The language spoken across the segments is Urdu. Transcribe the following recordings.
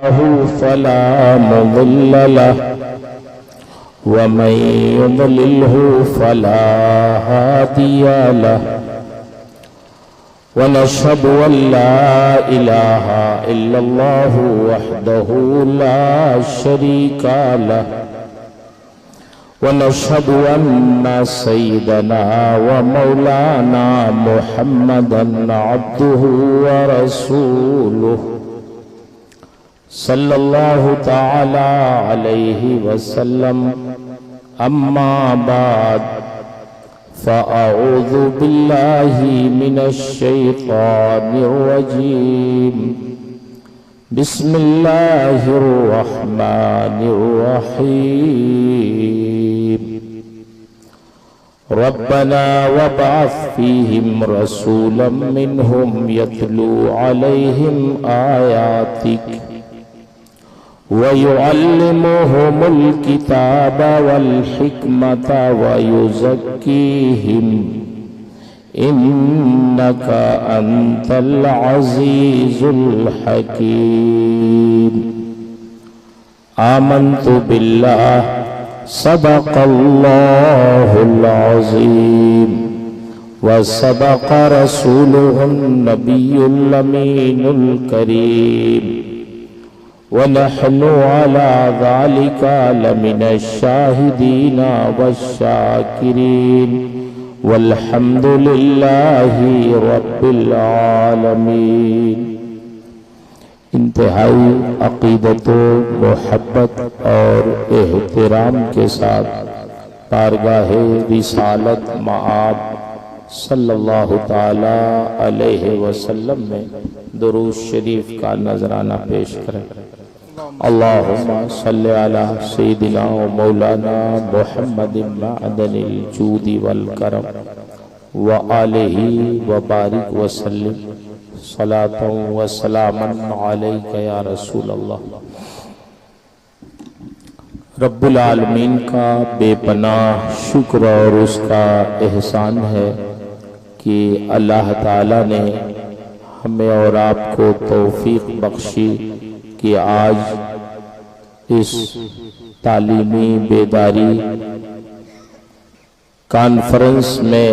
فلا مضل له ومن يضلله فلا هادي له ونشهد أن لا إله إلا الله وحده لا شريك له ونشهد أن سيدنا ومولانا محمدا عبده ورسوله صلى الله تعالى عليه وسلم أما بعد فأعوذ بالله من الشيطان الرجيم بسم الله الرحمن الرحيم ربنا وابعث فيهم رسولا منهم يتلو عليهم آياتك ويعلمهم الكتاب والحكمة ويزكيهم إنك أنت العزيز الحكيم آمنت بالله صدق الله العظيم وصدق رسوله النبي الأمين الكريم ونحن على ذلك لمن الشاهدين والشاكرين والحمد لله رب العالمین۔ انتہائی عقیدت و محبت اور احترام کے ساتھ بارگاہ رسالت مآب صلی اللہ تعالی علیہ وسلم میں درود شریف کا نذرانہ پیش کریں۔ اللہم صلی علی سیدنا و مولانا محمد معدن الجود والکرم وآلہ وبارک وسلم صلاۃ و سلاما علیک یا رسول اللہ۔ رب العالمین کا بے پناہ شکر اور اس کا احسان ہے کہ اللہ تعالیٰ نے ہمیں اور آپ کو توفیق بخشی کہ آج اس تعلیمی بیداری کانفرنس میں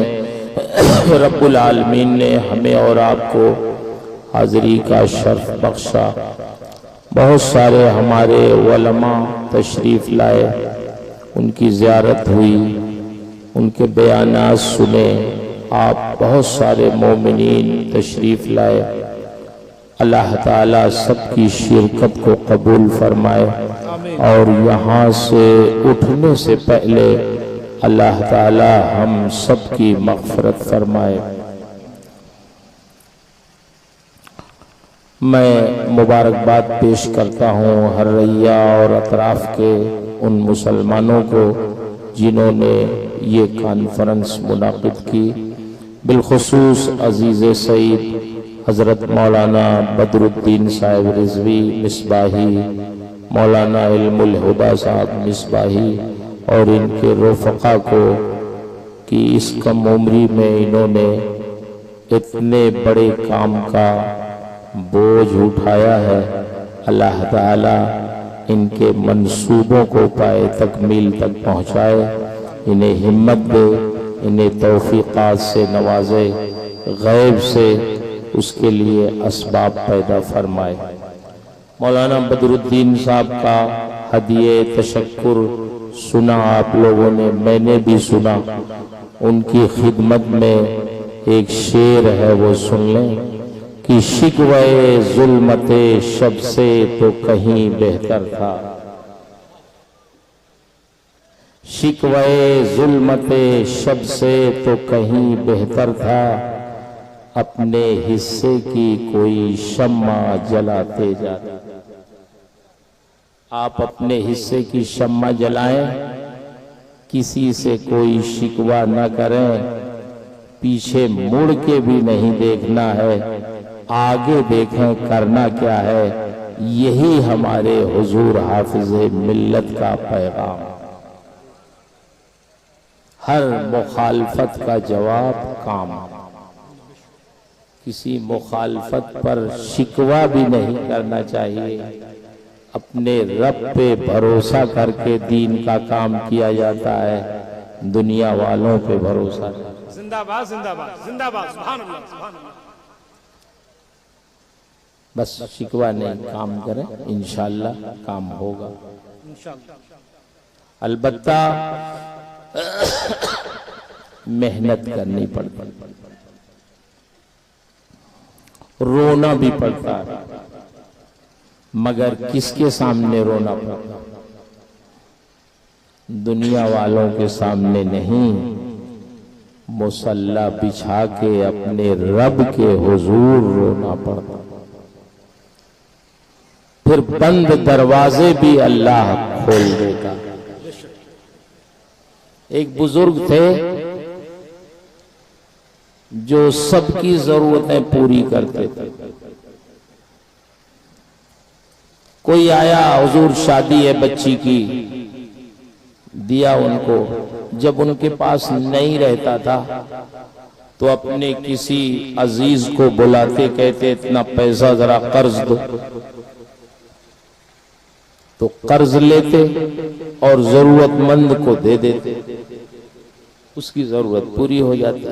رب العالمین نے ہمیں اور آپ کو حاضری کا شرف بخشا۔ بہت سارے ہمارے علماء تشریف لائے، ان کی زیارت ہوئی، ان کے بیانات سنے، آپ بہت سارے مومنین تشریف لائے۔ اللہ تعالیٰ سب کی شرکت کو قبول فرمائے اور یہاں سے اٹھنے سے پہلے اللہ تعالیٰ ہم سب کی مغفرت فرمائے۔ میں مبارکباد پیش کرتا ہوں ہر رعیہ اور اطراف کے ان مسلمانوں کو جنہوں نے یہ کانفرنس منعقد کی، بالخصوص عزیز سعید حضرت مولانا بدر الدین صاحب رضوی مصباحی، مولانا علم الہدیٰ صاحب مصباحی اور ان کے رفقا کو کہ اس کم عمری میں انہوں نے اتنے بڑے کام کا بوجھ اٹھایا ہے۔ اللہ تعالیٰ ان کے منصوبوں کو پائے تکمیل تک پہنچائے، انہیں ہمت دے، انہیں توفیقات سے نوازے، غیب سے اس کے لیے اسباب پیدا فرمائے۔ مولانا بدر الدین صاحب کا ہدیہ تشکر سنا آپ لوگوں نے، میں نے بھی سنا۔ ان کی خدمت میں ایک شعر ہے، وہ سن لیں کہ شکوہ ظلمت شب سے تو کہیں بہتر تھا، شکوہ ظلمت شب سے تو کہیں بہتر تھا، اپنے حصے کی کوئی شمع جلاتے جاتے۔ آپ اپنے حصے کی شمع جلائیں، کسی سے کوئی شکوہ نہ کریں، پیچھے مڑ کے بھی نہیں دیکھنا ہے، آگے دیکھیں کرنا کیا ہے۔ یہی ہمارے حضور حافظ ملت کا پیغام۔ ہر مخالفت کا جواب کام، کسی مخالفت پر شکوہ بھی نہیں کرنا چاہیے، اپنے رب پہ بھروسہ کر کے دین کا کام کیا جاتا ہے، دنیا والوں پہ بھروسہ نہیں۔ زندہ باد زندہ باد زندہ باد، سبحان اللہ سبحان اللہ۔ بس شکوہ نہیں، کام کریں انشاءاللہ کام ہوگا انشاءاللہ۔ البتہ محنت کرنی پڑتی، رونا بھی پڑتا ہے، مگر کس کے سامنے رونا پڑتا؟ دنیا والوں کے سامنے نہیں، مصلی بچھا کے اپنے رب کے حضور رونا پڑتا۔ پھر بند دروازے بھی اللہ کھول دیتا۔ ایک بزرگ تھے جو سب کی ضرورتیں پوری کرتے تھے۔ کوئی آیا، حضور شادی ہے بچی کی، دیا ان کو۔ جب ان کے پاس نہیں رہتا تھا تو اپنے کسی عزیز کو بلاتے، کہتے اتنا پیسہ ذرا قرض دو، تو قرض لیتے اور ضرورت مند کو دے دیتے، اس کی ضرورت پوری ہو جاتی۔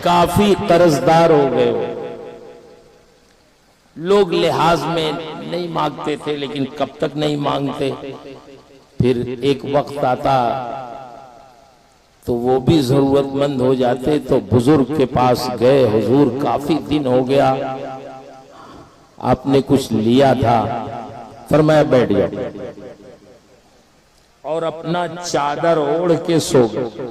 کافی قرضدار ہو گئے ہو، لوگ لحاظ میں نہیں مانگتے تھے، لیکن کب تک نہیں مانگتے؟ پھر ایک وقت آتا تو وہ بھی ضرورت مند ہو جاتے، تو بزرگ کے پاس گئے، حضور کافی دن ہو گیا، آپ نے کچھ لیا تھا۔ فرمایا بیٹھ جاؤ، اور اپنا چادر اوڑھ کے سو گئے۔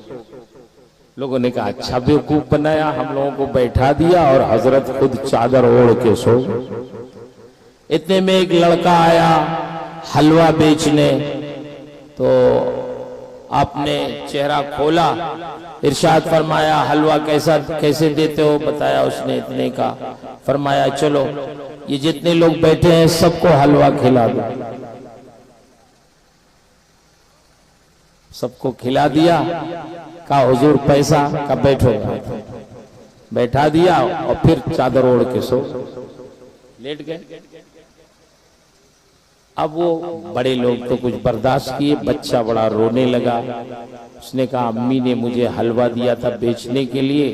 لوگوں نے کہا اچھا بیوقوف بنایا، ہم لوگوں کو بیٹھا دیا اور حضرت خود چادر اوڑھ کے سو گئے۔ اتنے میں ایک لڑکا آیا حلوہ بیچنے، تو آپ نے چہرہ کھولا، ارشاد فرمایا حلوہ کیسے دیتے ہو؟ بتایا اس نے اتنے کا۔ فرمایا چلو یہ جتنے لوگ بیٹھے ہیں سب کو حلوہ کھلا دو۔ سب کو کھلا دیا، کہا حضور پیسہ، کہا بیٹھو، بیٹھا دیا اور پھر چادر اوڑھ کے سو لیٹ گئے۔ اب وہ بڑے لوگ تو کچھ برداشت کیے، بچہ بڑا رونے لگا۔ اس نے کہا امی نے مجھے حلوہ دیا تھا بیچنے کے لیے،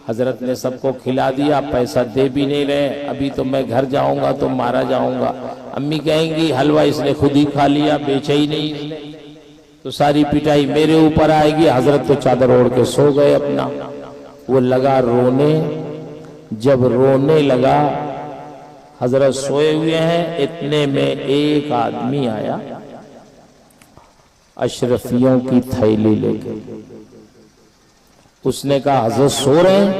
حضرت نے سب کو کھلا دیا، پیسہ دے بھی نہیں رہے، ابھی تو میں گھر جاؤں گا تو مارا جاؤں گا۔ امی کہیں گی حلوہ اس نے خود ہی کھا لیا، بیچا ہی نہیں، تو ساری پٹائی میرے اوپر آئے گی۔ حضرت تو چادر اوڑھ کے سو گئے اپنا۔ وہ لگا رونے، جب رونے لگا حضرت سوئے ہوئے ہیں، اتنے میں ایک آدمی آیا اشرفیوں کی تھیلی لے کے۔ اس نے کہا حضرت سو رہے ہیں؟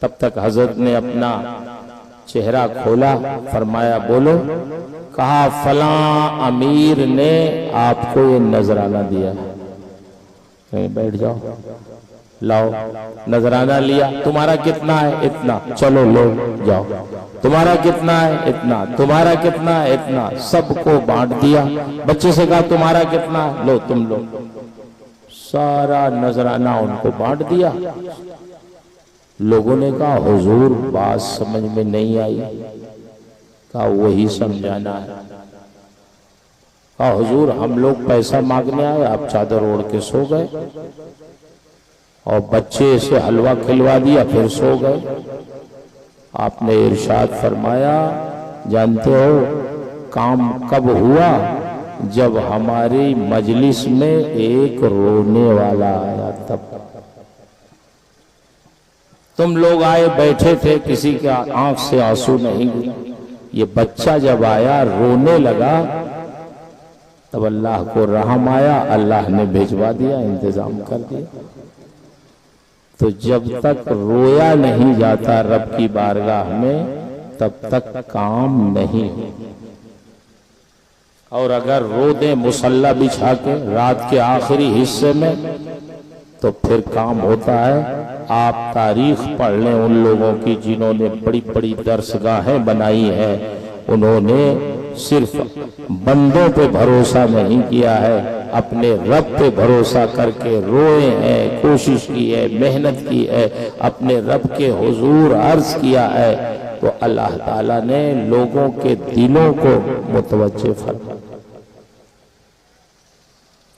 تب تک حضرت نے اپنا چہرہ کھولا، فرمایا بولو؟ کہا فلاں امیر نے آپ کو یہ نذرانہ دیا ہے، کہیں بیٹھ جاؤ، لاؤ نذرانہ لیا۔ تمہارا کتنا ہے؟ اتنا، چلو لو جاؤ۔ تمہارا کتنا ہے؟ اتنا۔ تمہارا کتنا ہے؟ اتنا۔ سب کو بانٹ دیا۔ بچے سے کہا تمہارا کتنا ہے؟ لو تم لو۔ سارا نذرانہ ان کو بانٹ دیا۔ لوگوں نے کہا حضور بات سمجھ میں نہیں آئی۔ کہا وہی سمجھانا ہے۔ کہا حضور ہم لوگ پیسہ مانگنے آئے، آپ چادر اوڑھ کے سو گئے، اور بچے سے حلوہ کھلوا دیا پھر سو گئے۔ آپ نے ارشاد فرمایا جانتے ہو کام کب ہوا؟ جب ہماری مجلس میں ایک رونے والا آیا تب۔ تم لوگ آئے بیٹھے تھے، کسی کے آنکھ سے آنسو نہیں گرے، یہ بچہ جب آیا رونے لگا تب اللہ کو رحم آیا، اللہ نے بھیجوا دیا، انتظام کر دیا۔ تو جب تک رویا نہیں جاتا رب کی بارگاہ میں تب تک کام نہیں۔ اور اگر رو دیں مصلی بچھا کے رات کے آخری حصے میں تو پھر کام ہوتا ہے۔ آپ تاریخ پڑھ لیں ان لوگوں کی جنہوں نے بڑی بڑی درسگاہیں بنائی ہیں، انہوں نے صرف بندوں پہ بھروسہ نہیں کیا ہے، اپنے رب پہ بھروسہ کر کے روئے ہیں، کوشش کی ہے، محنت کی ہے، اپنے رب کے حضور عرض کیا ہے تو اللہ تعالیٰ نے لوگوں کے دلوں کو متوجہ فرمایا۔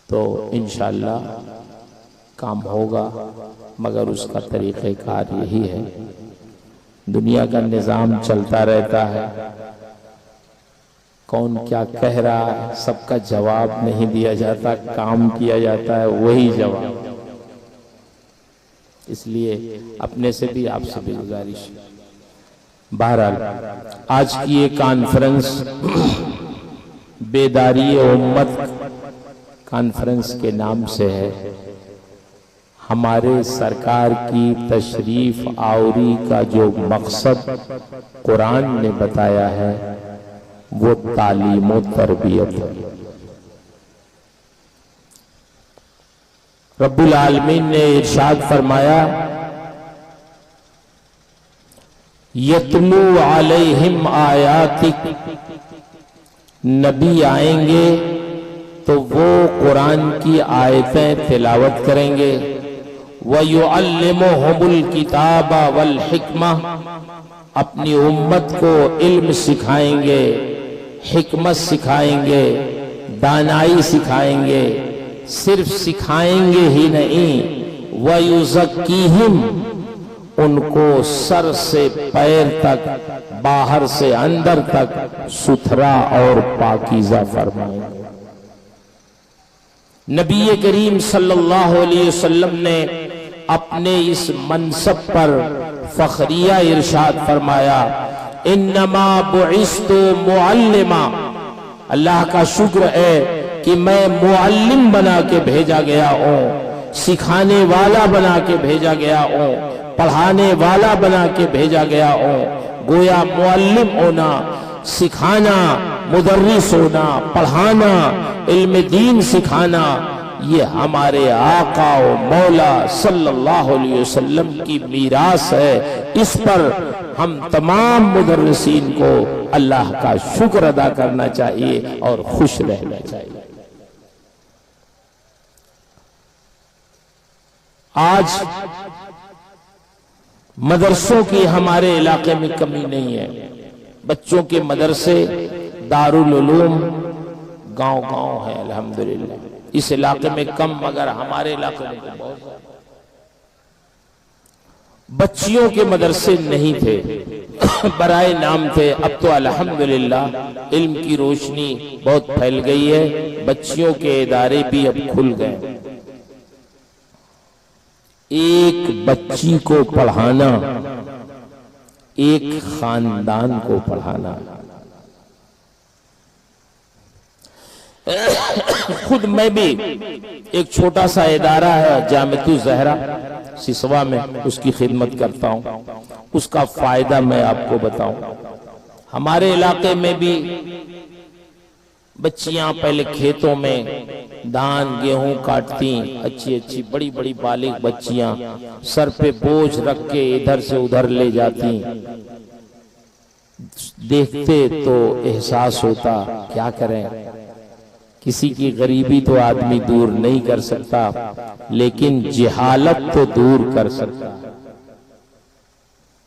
تو انشاءاللہ کام ہوگا، مگر اس کا طریقہ کار یہی ہے۔ دنیا کا نظام چلتا رہتا ہے، کون کیا کہہ رہا ہے سب کا جواب نہیں دیا جاتا، کام کیا جاتا ہے وہی جواب۔ اس لیے اپنے سے بھی آپ سے بھی گزارش۔ بہرحال آج کی یہ کانفرنس بیداری امت کانفرنس کے نام سے ہے۔ ہمارے سرکار کی تشریف آوری کا جو مقصد قرآن نے بتایا ہے وہ تعلیم و تربیت ہے۔ رب العالمین نے ارشاد فرمایا یتلو علیہم آیاتک، نبی آئیں گے تو وہ قرآن کی آیتیں تلاوت کریں گے، وَيُعَلِّمُهُمُ الْكِتَابَ وَالْحِكْمَةَ، اپنی امت کو علم سکھائیں گے، حکمت سکھائیں گے، دانائی سکھائیں گے، صرف سکھائیں گے ہی نہیں، وَيُزَكِّيهِمْ، ان کو سر سے پیر تک، باہر سے اندر تک ستھرا اور پاکیزہ فرمائیں گے۔ نبی کریم صلی اللہ علیہ وسلم نے اپنے اس منصب پر فخریہ ارشاد فرمایا انما بعثت معلما، اللہ کا شکر ہے کہ میں معلم بنا کے بھیجا گیا ہوں، سکھانے والا بنا کے بھیجا گیا ہوں، پڑھانے والا بنا کے بھیجا گیا ہوں۔ گویا معلم ہونا، سکھانا، مدرس ہونا، پڑھانا، علم دین سکھانا، یہ ہمارے آقا و مولا صلی اللہ علیہ وسلم کی میراث ہے۔ اس پر ہم تمام مدرسین کو اللہ کا شکر ادا کرنا چاہیے اور خوش رہنا چاہیے۔ آج مدرسوں کی ہمارے علاقے میں کمی نہیں ہے، بچوں کے مدرسے دارالعلوم گاؤں گاؤں ہے الحمدللہ۔ اس علاقے میں کم مگر ہمارے علاقے میں بہت زیادہ۔ بچیوں کے مدرسے نہیں تھے، برائے نام تھے، اب تو الحمدللہ علم کی روشنی بہت پھیل گئی ہے، بچیوں کے ادارے بھی اب کھل گئے۔ ایک بچی کو پڑھانا ایک خاندان کو پڑھانا۔ خود میں بھی ایک چھوٹا سا ادارہ ہے جامعۃ الزہرا سسوا میں، اس کی خدمت کرتا ہوں، اس کا فائدہ میں آپ کو بتاؤں۔ ہمارے علاقے میں بھی بچیاں پہلے کھیتوں میں دھان گیہوں کاٹتی، اچھی اچھی بڑی بڑی بالغ بچیاں سر پہ بوجھ رکھ کے ادھر سے ادھر لے جاتی، دیکھتے تو احساس ہوتا کیا کریں، کسی کی غریبی تو آدمی دور نہیں کر سکتا لیکن جہالت تو دور کر سکتا۔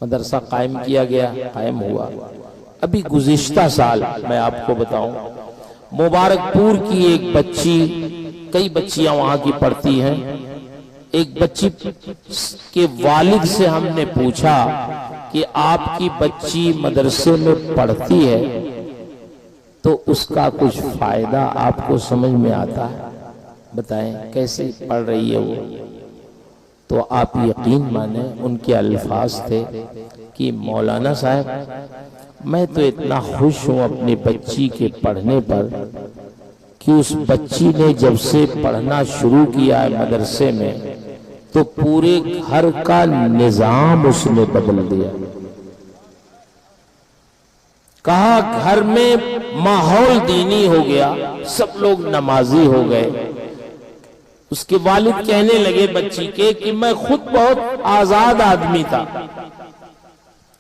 مدرسہ قائم کیا گیا، قائم ہوا۔ ابھی گزشتہ سال میں آپ کو بتاؤں، مبارک پور کی ایک بچی، کئی بچیاں وہاں کی پڑھتی ہیں، ایک بچی کے والد سے ہم نے پوچھا کہ آپ کی بچی مدرسے میں پڑھتی ہے تو اس کا کچھ فائدہ آپ کو سمجھ میں آتا ہے؟ بتائیں کیسے پڑھ رہی ہے وہ؟ تو آپ یقین مانیں ان کے الفاظ تھے کہ مولانا صاحب میں تو اتنا خوش ہوں اپنی بچی کے پڑھنے پر کہ اس بچی نے جب سے پڑھنا شروع کیا ہے مدرسے میں تو پورے گھر کا نظام اس نے بدل دیا۔ کہا گھر میں ماحول دینی ہو گیا، سب لوگ نمازی ہو گئے۔ اس کے والد کہنے لگے بچی کے کہ میں خود بہت آزاد آدمی تھا،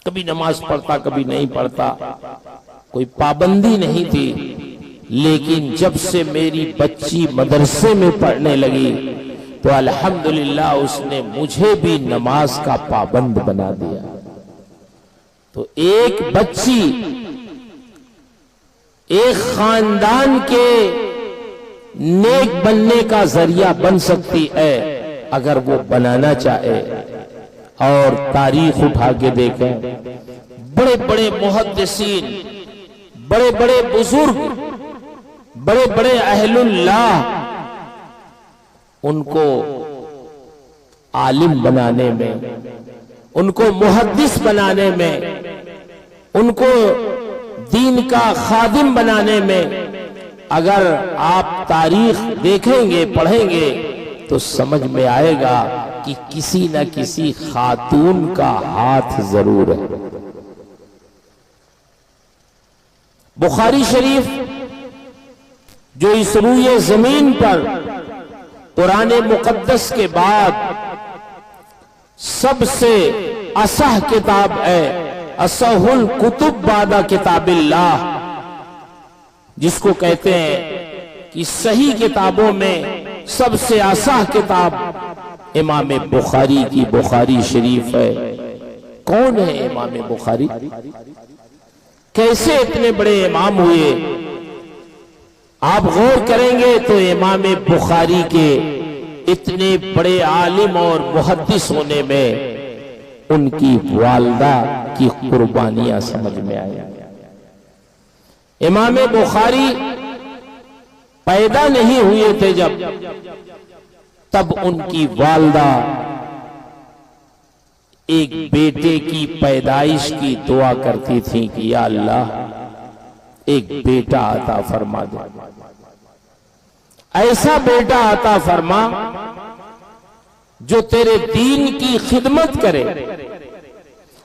کبھی نماز پڑھتا کبھی نہیں پڑھتا، کوئی پابندی نہیں تھی، لیکن جب سے میری بچی مدرسے میں پڑھنے لگی تو الحمدللہ اس نے مجھے بھی نماز کا پابند بنا دیا۔ تو ایک بچی ایک خاندان کے نیک بننے کا ذریعہ بن سکتی ہے اگر وہ بنانا چاہے. اور تاریخ اٹھا کے دیکھیں، بڑے بڑے محدثین، بڑے بڑے بزرگ، بڑے بڑے اہل اللہ، ان کو عالم بنانے میں، ان کو محدث بنانے میں، ان کو دین کا خادم بنانے میں اگر آپ تاریخ دیکھیں گے، پڑھیں گے تو سمجھ میں آئے گا کہ کسی نہ کسی خاتون کا ہاتھ ضرور ہے. بخاری شریف جو اس روئے زمین پر قرآن مقدس کے بعد سب سے اصح کتاب ہے، اصح الکتب بعد کتاب اللہ، جس کو کہتے ہیں کہ صحیح کتابوں میں سب سے اصح کتاب امام بخاری کی بخاری شریف ہے. کون ہے امام بخاری؟ کیسے اتنے بڑے امام ہوئے؟ آپ غور کریں گے تو امام بخاری کے اتنے بڑے عالم اور محدث ہونے میں ان کی والدہ کی قربانیاں سمجھ میں آئیں. امام بخاری پیدا نہیں ہوئے تھے جب، تب ان کی والدہ ایک بیٹے کی پیدائش کی دعا کرتی تھی کہ یا اللہ ایک بیٹا عطا فرما دے، ایسا بیٹا عطا فرما جو تیرے دین کی خدمت کرے.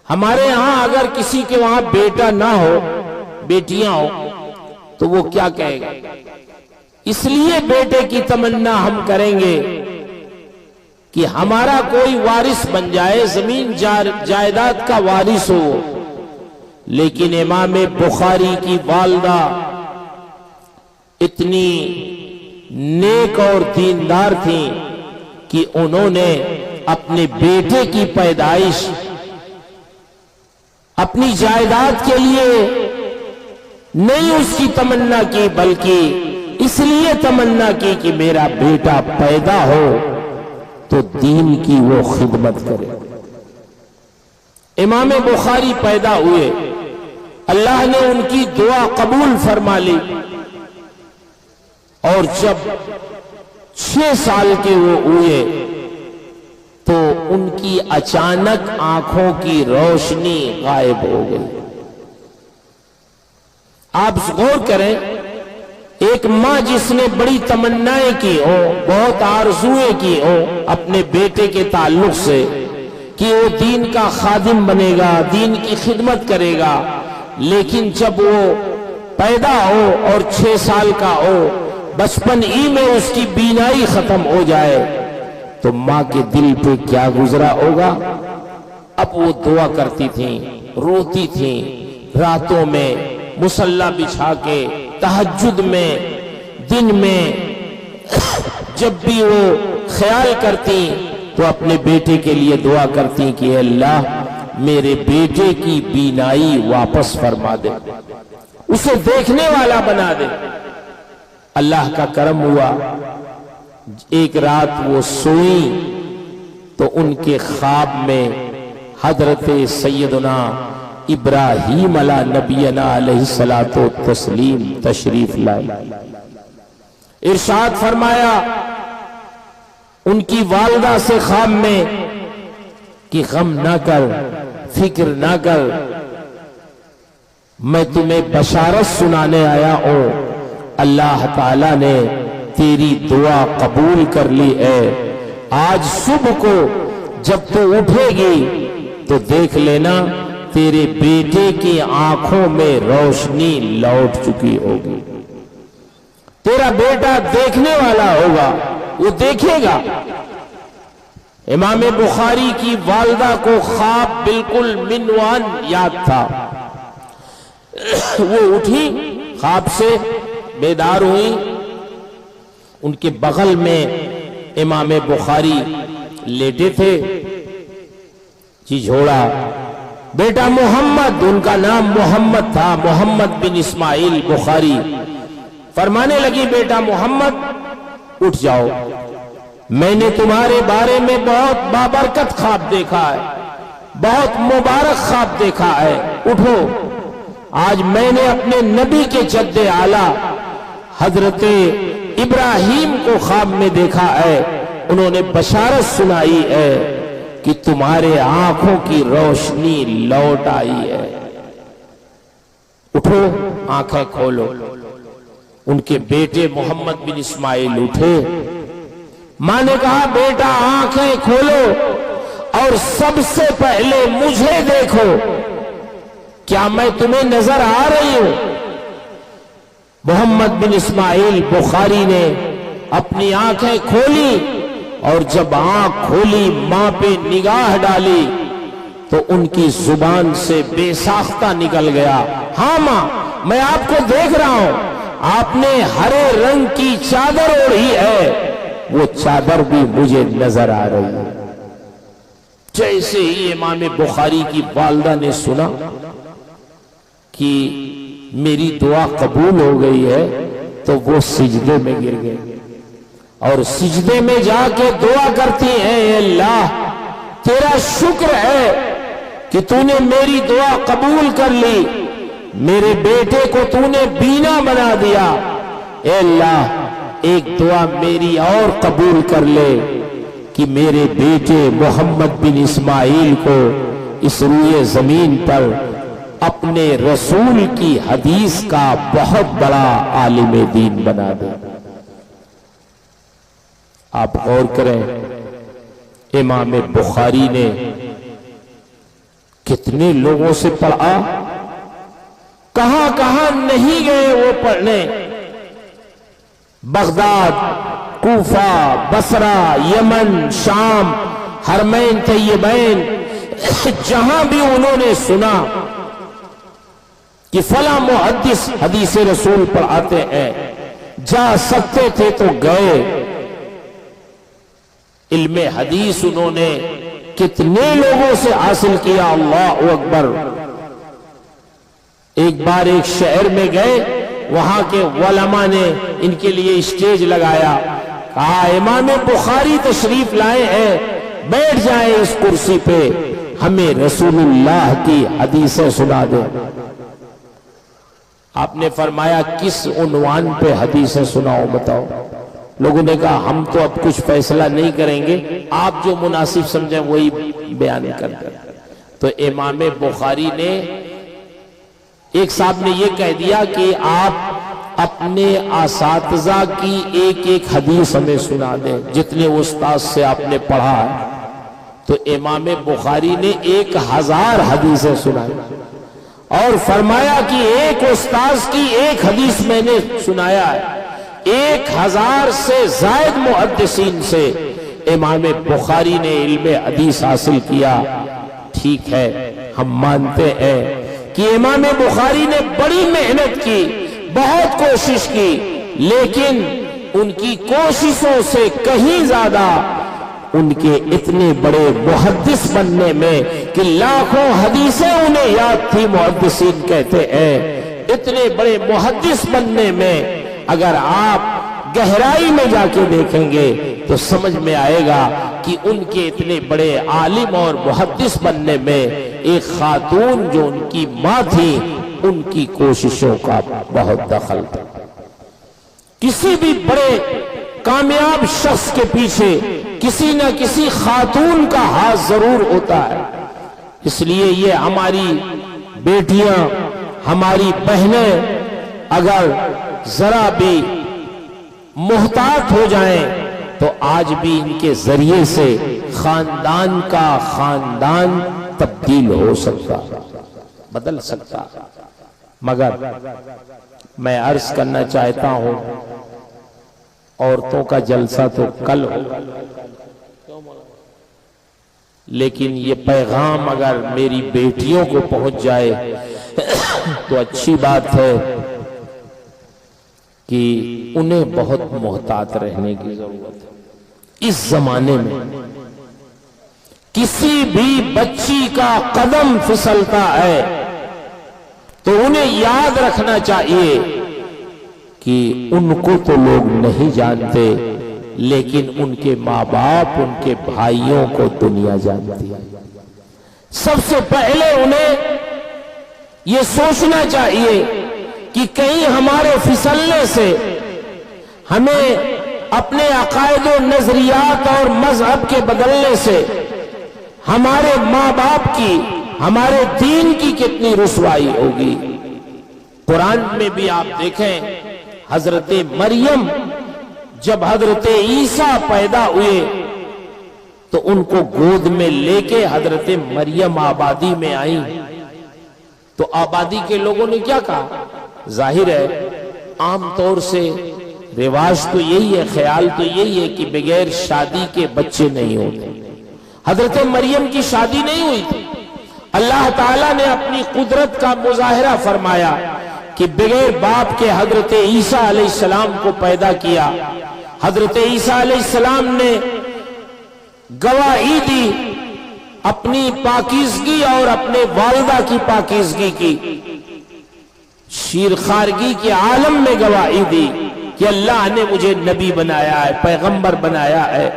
ہمارے ہاں اگر کسی کے وہاں بیٹا نہ ہو، بیٹیاں ہو، تو وہ کیا کہے گا؟ اس لیے بیٹے کی تمنا ہم کریں گے کہ ہمارا کوئی وارث بن جائے، زمین جائیداد کا وارث ہو. لیکن امام بخاری کی والدہ اتنی نیک اور دیندار تھیں کہ انہوں نے اپنے بیٹے کی پیدائش اپنی جائیداد کے لیے نہیں اس کی تمنا کی، بلکہ اس لیے تمنا کی کہ میرا بیٹا پیدا ہو تو دین کی وہ خدمت کرے. امام بخاری پیدا ہوئے، اللہ نے ان کی دعا قبول فرما لی، اور جب 6 سال کے وہ ہوئے تو ان کی اچانک آنکھوں کی روشنی غائب ہو گئی. آپ غور کریں، ایک ماں جس نے بڑی تمنائیں کی ہو، بہت آرزویں کی ہو اپنے بیٹے کے تعلق سے کہ وہ دین کا خادم بنے گا، دین کی خدمت کرے گا، لیکن جب وہ پیدا ہو اور 6 سال کا ہو، بچپن ہی میں اس کی بینائی ختم ہو جائے تو ماں کے دل پہ کیا گزرا ہوگا؟ اب وہ دعا کرتی تھیں، روتی تھیں، راتوں میں مصلی بچھا کے، تہجد میں، دن میں، جب بھی وہ خیال کرتی تو اپنے بیٹے کے لیے دعا کرتی کہ اے اللہ میرے بیٹے کی بینائی واپس فرما دے، اسے دیکھنے والا بنا دے. اللہ کا کرم ہوا، ایک رات وہ سوئی تو ان کے خواب میں حضرت سیدنا ابراہیم علیہ نبینا علیہ الصلوۃ والتسلیم تشریف لائے. ارشاد فرمایا ان کی والدہ سے خواب میں کہ غم نہ کر، فکر نہ کر، میں تمہیں بشارت سنانے آیا ہوں، اللہ تعالیٰ نے تیری دعا قبول کر لی ہے. آج صبح کو جب تو اٹھے گی تو دیکھ لینا تیرے بیٹے کی آنکھوں میں روشنی لوٹ چکی ہوگی، تیرا بیٹا دیکھنے والا ہوگا، وہ دیکھے گا. امام بخاری کی والدہ کو خواب بالکل منوان یاد تھا. وہ اٹھی، خواب سے بیدار ہوئی، ان کے بغل میں امام بخاری لیٹے تھے، جھوڑا بیٹا محمد، ان کا نام محمد تھا، محمد بن اسماعیل بخاری، فرمانے لگی بیٹا محمد اٹھ جاؤ، میں نے تمہارے بارے میں بہت بابرکت خواب دیکھا ہے، بہت مبارک خواب دیکھا ہے، اٹھو۔ آج میں نے اپنے نبی کے جد اعلیٰ حضرت ابراہیم کو خواب میں دیکھا ہے، انہوں نے بشارت سنائی ہے کہ تمہارے آنکھوں کی روشنی لوٹ آئی ہے، اٹھو آنکھیں کھولو۔ ان کے بیٹے محمد بن اسماعیل اٹھے، ماں نے کہا بیٹا آنکھیں کھولو اور سب سے پہلے مجھے دیکھو، کیا میں تمہیں نظر آ رہی ہوں؟ محمد بن اسماعیل بخاری نے اپنی آنکھیں کھولی، اور جب آنکھ کھولی ماں پہ نگاہ ڈالی تو ان کی زبان سے بے ساختہ نکل گیا، ہاں ماں میں آپ کو دیکھ رہا ہوں، آپ نے ہرے رنگ کی چادر اوڑھی ہے، وہ چادر بھی مجھے نظر آ رہی ہے۔ جیسے ہی امام بخاری کی والدہ نے سنا کہ میری دعا قبول ہو گئی ہے تو وہ سجدے میں گر گئے، اور سجدے میں جا کے دعا کرتی ہیں، اے اللہ تیرا شکر ہے کہ تو نے میری دعا قبول کر لی، میرے بیٹے کو تو نے بینا بنا دیا، اے اللہ ایک دعا میری اور قبول کر لے کہ میرے بیٹے محمد بن اسماعیل کو اس روئے زمین پر اپنے رسول کی حدیث کا بہت بڑا عالم دین بنا دے۔ آپ غور کریں، امام بخاری نے کتنے لوگوں سے پڑھا، کہاں کہاں نہیں گئے وہ پڑھنے، بغداد، کوفہ، بصرہ، یمن، شام، حرمین طیبین، جہاں بھی انہوں نے سنا کہ فلاں محدث حدیث رسول پڑھاتے ہیں، جا سکتے تھے تو گئے۔ علم حدیث انہوں نے کتنے لوگوں سے حاصل کیا، اللہ اکبر۔ ایک بار ایک شہر میں گئے، وہاں کے علماء نے ان کے لیے اسٹیج لگایا، کہا امام بخاری تشریف لائے ہیں، بیٹھ جائیں اس کرسی پہ، ہمیں رسول اللہ کی حدیثیں سنا دیں۔ آپ نے فرمایا کس عنوان پہ حدیثیں سناؤ بتاؤ؟ لوگوں نے کہا ہم تو اب کچھ فیصلہ نہیں کریں گے، آپ جو مناسب سمجھیں وہی بیان کر دیں۔ تو امام بخاری نے ایک صاحب نے یہ کہہ دیا کہ آپ اپنے اساتذہ کی ایک ایک حدیث ہمیں سنا دیں، جتنے استاد سے آپ نے پڑھا ہے۔ تو امام بخاری نے 1000 حدیثیں سنائی اور فرمایا کہ ایک استاد کی ایک حدیث میں نے سنایا ہے۔ 1000 سے زائد محدثین سے امام بخاری نے علم حدیث حاصل کیا۔ ٹھیک ہے، ہم مانتے ہیں کہ امام بخاری نے بڑی محنت کی، بہت کوشش کی، لیکن ان کی کوششوں سے کہیں زیادہ ان کے اتنے بڑے محدث بننے میں کہ لاکھوں حدیثیں انہیں یاد تھی، محدثین کہتے ہیں، اتنے بڑے محدث بننے میں اگر آپ گہرائی میں جا کے دیکھیں گے تو سمجھ میں آئے گا کہ ان کے اتنے بڑے عالم اور محدث بننے میں ایک خاتون جو ان کی ماں تھی، ان کی کوششوں کا بہت دخل تھا۔ کسی بھی بڑے کامیاب شخص کے پیچھے کسی نہ کسی خاتون کا ہاتھ ضرور ہوتا ہے۔ اس لیے یہ ہماری بیٹیاں، ہماری بہنیں اگر ذرا بھی محتاط ہو جائیں تو آج بھی ان کے ذریعے سے خاندان کا خاندان تبدیل ہو سکتا، بدل سکتا۔ مگر میں عرض کرنا چاہتا ہوں، عورتوں کا جلسہ تو کل ہو، لیکن یہ پیغام اگر میری بیٹیوں کو پہنچ جائے تو اچھی بات ہے کہ انہیں بہت محتاط رہنے کی ضرورت ہے۔ اس زمانے میں کسی بھی بچی کا قدم پھسلتا ہے تو انہیں یاد رکھنا چاہیے کہ ان کو تو لوگ نہیں جانتے، لیکن ان کے ماں باپ، ان کے بھائیوں کو دنیا جانتی ہے۔ سب سے پہلے انہیں یہ سوچنا چاہیے کہ کہیں ہمارے پھسلنے سے ہمیں اپنے عقائد و نظریات اور مذہب کے بدلنے سے ہمارے ماں باپ کی، ہمارے دین کی کتنی رسوائی ہوگی۔ قرآن میں بھی آپ دیکھیں، حضرت مریم جب حضرت عیسیٰ پیدا ہوئے تو ان کو گود میں لے کے حضرت مریم آبادی میں آئی تو آبادی کے لوگوں نے کیا کہا؟ ظاہر ہے عام طور سے رواج تو یہی ہے، خیال تو یہی ہے کہ بغیر شادی کے بچے نہیں ہوتے۔ حضرت مریم کی شادی نہیں ہوئی تھی، اللہ تعالیٰ نے اپنی قدرت کا مظاہرہ فرمایا کہ بغیر باپ کے حضرت عیسیٰ علیہ السلام کو پیدا کیا۔ حضرت عیسیٰ علیہ السلام نے گواہی دی اپنی پاکیزگی اور اپنے والدہ کی پاکیزگی کی، شیرخوارگی کے عالم میں گواہی دی کہ اللہ نے مجھے نبی بنایا ہے، پیغمبر بنایا ہے۔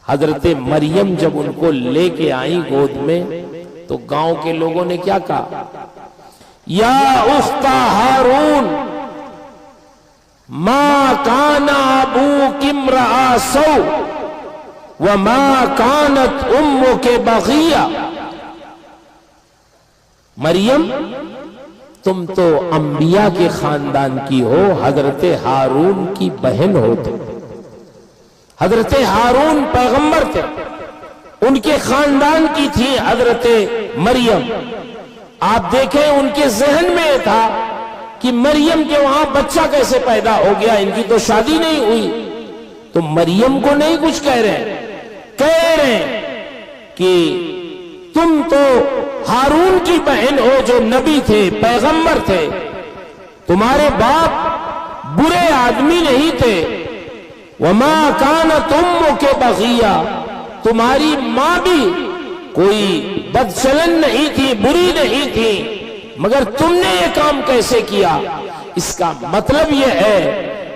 حضرت مریم جب ان کو لے کے آئیں گود میں تو گاؤں کے لوگوں نے کیا کہا؟ یا اخت ہارون ما کان ابوک امرأ سوء وما کانت امک بغیہ۔ مریم تم تو انبیاء کے خاندان کی ہو، حضرت ہارون کی بہن ہو تم۔ حضرت ہارون پیغمبر تھے، ان کے خاندان کی تھی حضرت مریم۔ آپ دیکھیں ان کے ذہن میں تھا کہ مریم کے وہاں بچہ کیسے پیدا ہو گیا، ان کی تو شادی نہیں ہوئی۔ تو مریم کو نہیں کچھ کہہ رہے ہیں کہ تم تو ہارون کی بہن ہو جو نبی تھے، پیغمبر تھے، تمہارے باپ برے آدمی نہیں تھے۔ وما کانت امک بغیہ، تمہاری ماں بھی کوئی بدچلن نہیں تھی، بری نہیں تھی، مگر تم نے یہ کام کیسے کیا؟ اس کا مطلب یہ ہے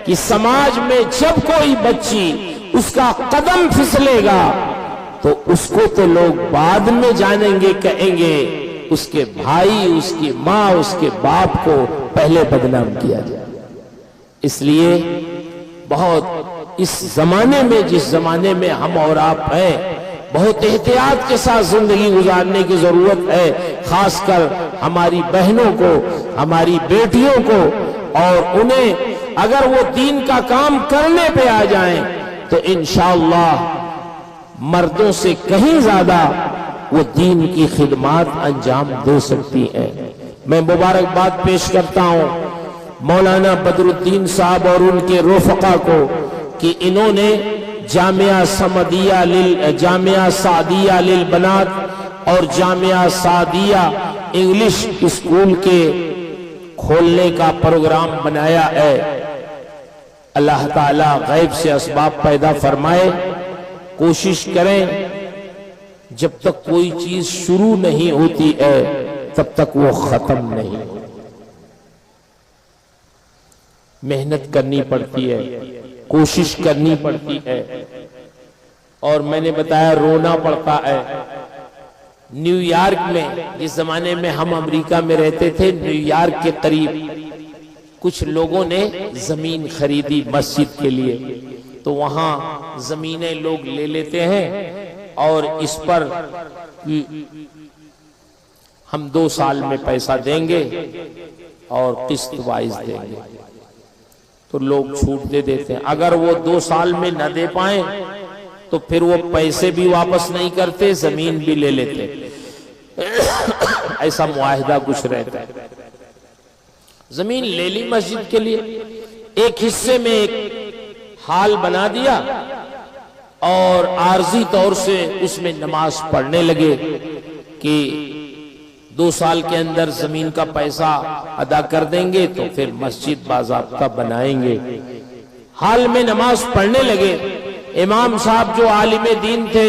کہ سماج میں جب کوئی بچی اس کا قدم پھسلے گا تو اس کو تو لوگ بعد میں جانیں گے، کہیں گے اس کے بھائی، اس کی ماں، اس کے باپ کو پہلے بدنام کیا جائے۔ اس لیے بہت اس زمانے میں، جس زمانے میں ہم اور آپ ہیں، بہت احتیاط کے ساتھ زندگی گزارنے کی ضرورت ہے، خاص کر ہماری بہنوں کو، ہماری بیٹیوں کو، اور انہیں اگر وہ دین کا کام کرنے پہ آ جائیں تو انشاءاللہ مردوں سے کہیں زیادہ وہ دین کی خدمات انجام دے سکتی ہیں۔ میں مبارکباد پیش کرتا ہوں مولانا بدر الدین صاحب اور ان کے رفقا کو کہ انہوں نے جامعہ سعدیہ للبنات اور جامعہ سعدیہ انگلش اسکول کے کھولنے کا پروگرام بنایا ہے۔ اللہ تعالیٰ غیب سے اسباب پیدا فرمائے۔ کوشش کریں جب تک کوئی چیز شروع نہیں ہوتی ہے تب تک وہ ختم نہیں ہوتی، محنت کرنی پڑتی ہے، کوشش کرنی پڑتی ہے، اور میں نے بتایا رونا پڑتا ہے۔ نیو یارک میں، جس زمانے میں ہم امریکہ میں رہتے تھے، نیو یارک کے قریب کچھ لوگوں نے زمین خریدی مسجد کے لیے، تو وہاں زمینیں لوگ لے لیتے ہیں اور اس پر ہم 2 سال میں پیسہ دیں گے اور قسط وائز دیں گے، تو لوگ چھوٹ دے دیتے ہیں۔ اگر وہ 2 سال میں نہ دے پائیں تو پھر وہ پیسے بھی واپس نہیں کرتے، زمین بھی لے لیتے۔ ایسا معاہدہ کچھ رہتا ہے۔ زمین لے لی مسجد کے لیے، ایک حصے میں ایک ہال بنا دیا اور عارضی طور سے اس میں نماز پڑھنے لگے کہ 2 سال کے اندر زمین کا پیسہ ادا کر دیں گے تو پھر مسجد باضابطہ بنائیں گے۔ حال میں نماز پڑھنے لگے۔ امام صاحب جو عالم دین تھے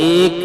1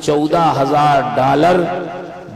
$14,000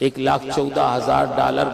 $1,14,000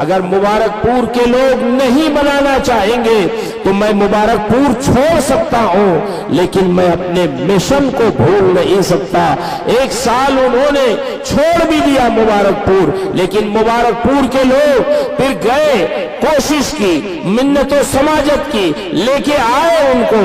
اگر مبارک پور کے لوگ نہیں بنانا چاہیں گے تو میں مبارک پور چھوڑ سکتا ہوں، لیکن میں اپنے مشن کو بھول نہیں سکتا۔ 1 سال انہوں نے چھوڑ بھی دیا مبارک پور، لیکن مبارک پور کے لوگ پھر گئے، کوشش کی، منت و سماجت کی، لے کے آئے ان کو۔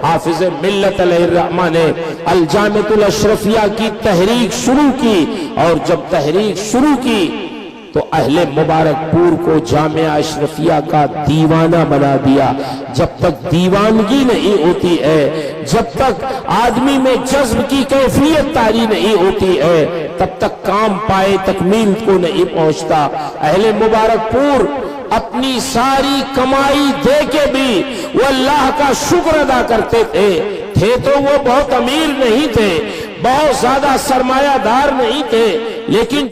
حافظ ملت علیہ الرحمہ نے الجامعۃ الاشرفیہ کی تحریک شروع کی، اور جب تحریک شروع کی تو اہل مبارک پور کو جامعہ اشرفیہ کا دیوانہ بنا دیا۔ جب تک دیوانگی نہیں ہوتی ہے، جب تک آدمی میں جذب کی کیفیت طاری نہیں ہوتی ہے، تب تک کام پائے تکمیل کو نہیں پہنچتا۔ اہل مبارک پور اپنی ساری کمائی دے کے بھی وہ اللہ کا شکر ادا کرتے تھے تو وہ بہت امیر نہیں تھے، بہت زیادہ سرمایہ دار نہیں تھے، لیکن